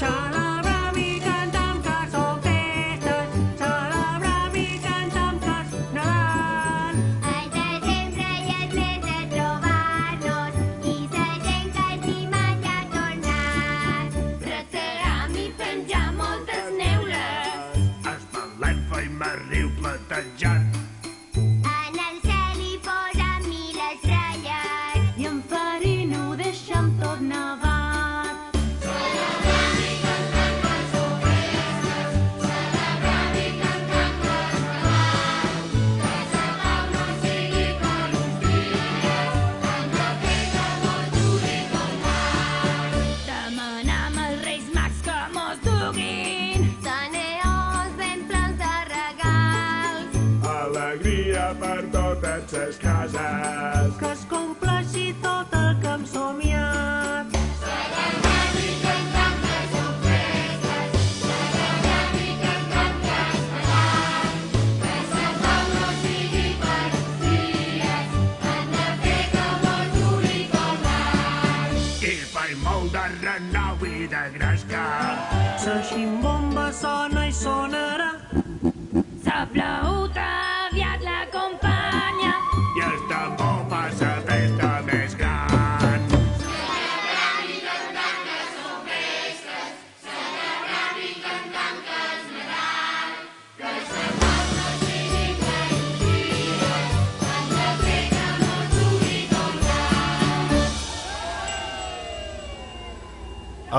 Celebram i cantem que són festes, celebram i cantem que és Nadal. Al desembre i el mes de trobar-nos i la gent que estimat ja ha tornat. Receram i penjar moltes neules. Es parlem feim el riu platejat. En el cel hi posam mil estrelles I en farina ho deixem tot nevat. Demanam als Reis Mags que mos duguin saneons ben plens de regals. Alegria per totes les cases. Que es compleixi tot el que hem somiat. I feim molt de renou i de gresca. La ximbomba sona i sonarà. La flauta aviat l'acompanya. I el tambor fa la festa més gran.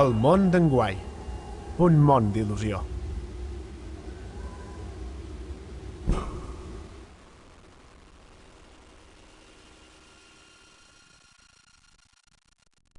El món d'enguai. Un món d'il·lusió.